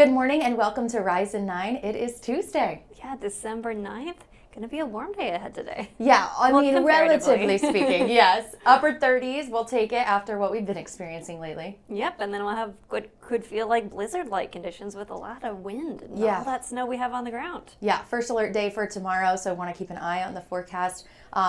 Good morning and welcome to Rise and 9. It is Tuesday. Yeah, December 9th. Going to be a warm day ahead today. Yeah, I mean, comparatively. relatively speaking, yes. Upper 30s, we'll take it after what we've been experiencing lately. Yep, and then we'll have what could feel like blizzard-like conditions with a lot of wind and all that snow we have on the ground. Yeah, first alert day for tomorrow, so want to keep an eye on the forecast.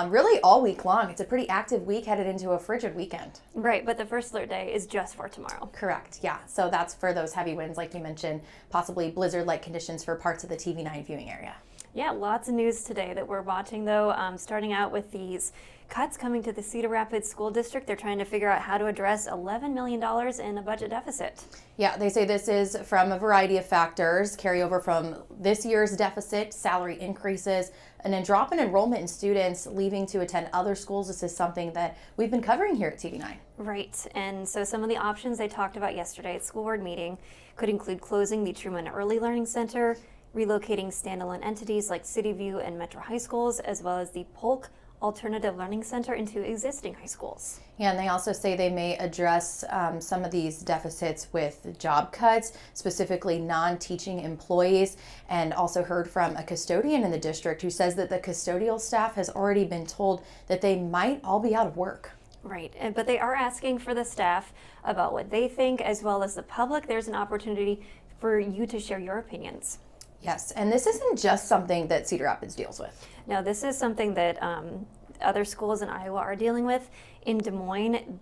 Really all week long. It's a pretty active week headed into a frigid weekend. Right, but the first alert day is just for tomorrow. Correct, yeah. So that's for those heavy winds like you mentioned, possibly blizzard-like conditions for parts of the TV9 viewing area. Yeah, lots of news today that we're watching, though. Starting out with these cuts coming to the Cedar Rapids School District. They're trying to figure out how to address $11 million in a budget deficit. Yeah, they say this is from a variety of factors, carryover from this year's deficit, salary increases, and a drop in enrollment in students leaving to attend other schools. This is something that we've been covering here at TV9. Right, and so some of the options they talked about yesterday at school board meeting could include closing the Truman Early Learning Center, relocating standalone entities like CityView and Metro High Schools, as well as the Polk Alternative Learning Center into existing high schools. Yeah, and they also say they may address some of these deficits with job cuts, specifically non-teaching employees, and also heard from a custodian in the district who says that the custodial staff has already been told that they might all be out of work. Right, but they are asking for the staff about what they think, as well as the public. There's an opportunity for you to share your opinions. Yes, and this isn't just something that Cedar Rapids deals with. No, this is something that other schools in Iowa are dealing with. In Des Moines,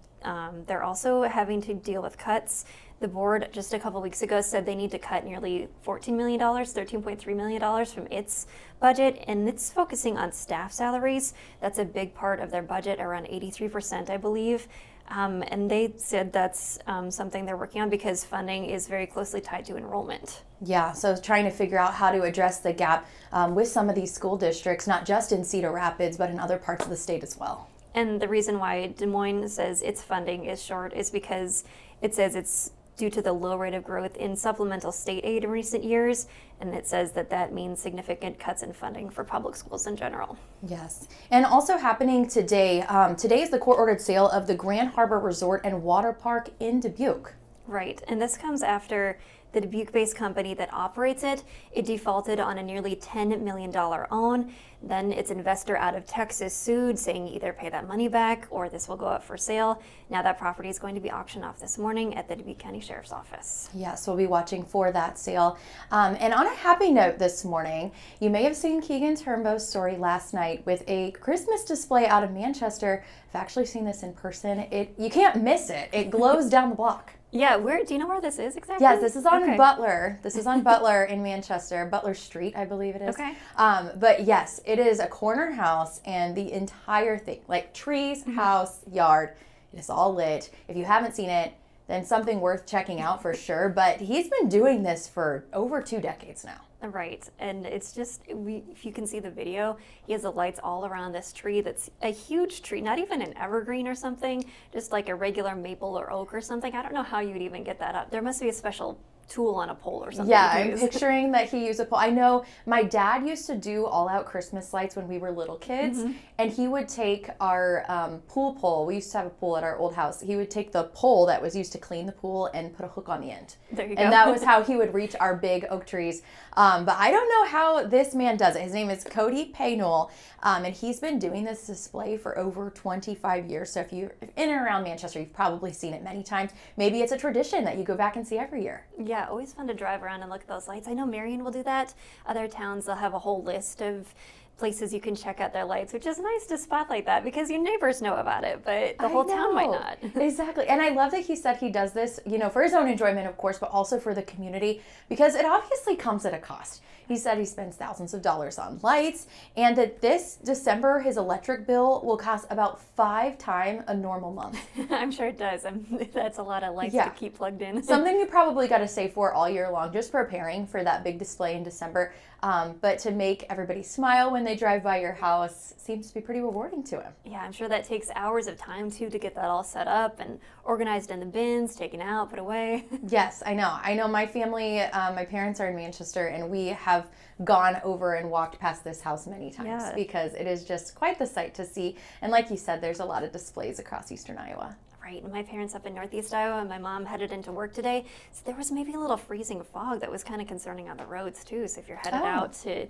they're also having to deal with cuts. The board just a couple weeks ago said they need to cut nearly $14 million, $13.3 million from its budget, and it's focusing on staff salaries. That's a big part of their budget, around 83%, I believe. And they said that's something they're working on because funding is very closely tied to enrollment. Yeah, so trying to figure out how to address the gap with some of these school districts, not just in Cedar Rapids, but in other parts of the state as well. And the reason why Des Moines says its funding is short is because it says it's due to the low rate of growth in supplemental state aid in recent years, and it says that that means significant cuts in funding for public schools in general. Yes, and also happening today, today is the court-ordered sale of the Grand Harbor Resort and Water Park in Dubuque. Right, and this comes after the Dubuque-based company that operates it defaulted on a nearly $10 million loan. Then its investor out of Texas sued, saying either pay that money back or this will go up for sale. Now that property is going to be auctioned off this morning at the Dubuque County Sheriff's Office. Yes, we'll be watching for that sale. And on a happy note this morning, you may have seen Keegan Turnbow's story last night with a Christmas display out of Manchester. I've actually seen this in person. You can't miss it. It glows down the block. Yeah, do you know where this is exactly? Yes, this is on Butler. This is on Butler in Manchester, Butler Street, I believe it is. Okay. But yes, it is a corner house, and the entire thing, like trees, house, yard, it is all lit. If you haven't seen it, then something worth checking out for sure. But he's been doing this for over 2 decades now. Right, and it's just, if you can see the video, he has the lights all around this tree that's a huge tree, not even an evergreen or something, just like a regular maple or oak or something. I don't know how you would even get that up. There must be a special tool on a pole or something. Yeah, I'm picturing that he used a pole. I know my dad used to do all-out Christmas lights when we were little kids, and he would take our pool pole. We used to have a pool at our old house. He would take the pole that was used to clean the pool and put a hook on the end. There you go. And that was how he would reach our big oak trees. But I don't know how this man does it. His name is Cody Paynol, and he's been doing this display for over 25 years. So if you're in and around Manchester, you've probably seen it many times. Maybe it's a tradition that you go back and see every year. Yeah, always fun to drive around and look at those lights. I know Marion will do that. Other towns, they'll have a whole list of places you can check out their lights, which is nice to spotlight that because your neighbors know about it, but the whole town might not. Exactly. And I love that he said he does this, for his own enjoyment, of course, but also for the community because it obviously comes at a cost. He said he spends thousands of dollars on lights and that this December, his electric bill will cost about 5 times a normal month. I'm sure it does. That's a lot of lights to keep plugged in. Something you probably got to save for all year long, just preparing for that big display in December. But to make everybody smile when they drive by your house seems to be pretty rewarding to him. Yeah, I'm sure that takes hours of time too to get that all set up and organized in the bins, taken out, put away. Yes, I know. I know my family, my parents are in Manchester, and we have gone over and walked past this house many times because it is just quite the sight to see. And like you said, there's a lot of displays across eastern Iowa. Right. My parents up in Northeast Iowa, and my mom headed into work today. So there was maybe a little freezing fog that was kind of concerning on the roads too. So if you're headed out to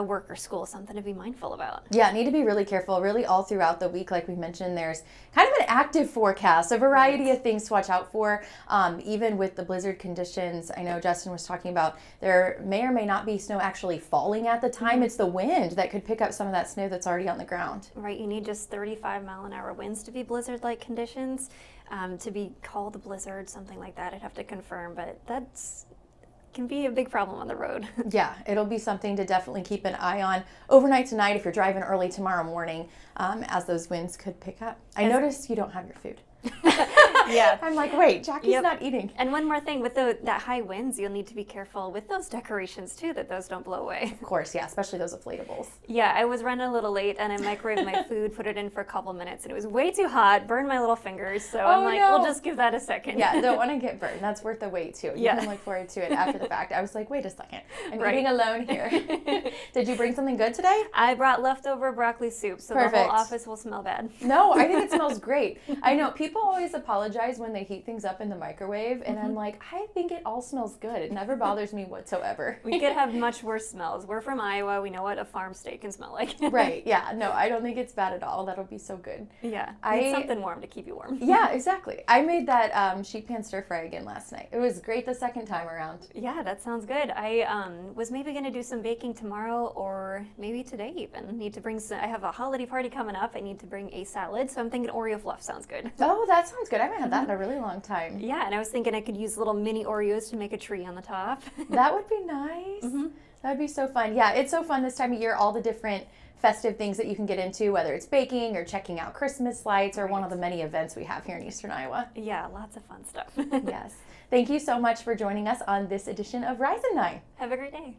work or school, something to be mindful about. Yeah, need to be really careful. Really, all throughout the week, like we mentioned, there's kind of an active forecast, a variety of things to watch out for. Even with the blizzard conditions, I know Justin was talking about there may or may not be snow actually falling at the time. It's the wind that could pick up some of that snow that's already on the ground. Right. You need just 35-mile-an-hour winds to be blizzard-like conditions. To be called a blizzard, something like that, I'd have to confirm, but that's can be a big problem on the road. Yeah, it'll be something to definitely keep an eye on overnight tonight if you're driving early tomorrow morning, as those winds could pick up. I noticed you don't have your food. Yeah. I'm like, wait, Jackie's not eating. And one more thing, with that high winds, you'll need to be careful with those decorations too, that those don't blow away. Of course, yeah, especially those inflatables. Yeah, I was running a little late and I microwaved my food, put it in for a couple minutes, and it was way too hot, burned my little fingers. So I'm like, we'll just give that a second. Yeah, don't want to get burned. That's worth the wait too. You can look forward to it after the fact. I was like, wait a second, I'm eating alone here. Did you bring something good today? I brought leftover broccoli soup, so the whole office will smell bad. No, I think it smells great. I know people always apologize when they heat things up in the microwave, and I'm like, I think it all smells good. It never bothers me whatsoever. We could have much worse smells. We're from Iowa. We know what a farm steak can smell like. Right, yeah. No, I don't think it's bad at all. That'll be so good. Yeah, need something warm to keep you warm. Yeah, exactly. I made that sheet pan stir fry again last night. It was great the second time around. Yeah, that sounds good. I was maybe going to do some baking tomorrow or maybe today even. Need to bring I have a holiday party coming up. I need to bring a salad, so I'm thinking Oreo fluff sounds good. Oh, that sounds good. I haven't had that in a really long time. Yeah, and I was thinking I could use little mini Oreos to make a tree on the top. That would be nice. That would be so fun. Yeah, it's so fun this time of year, all the different festive things that you can get into, whether it's baking or checking out Christmas lights or one of the many events we have here in Eastern Iowa. Yeah, lots of fun stuff. Yes. Thank you so much for joining us on this edition of Rise and 9. Have a great day.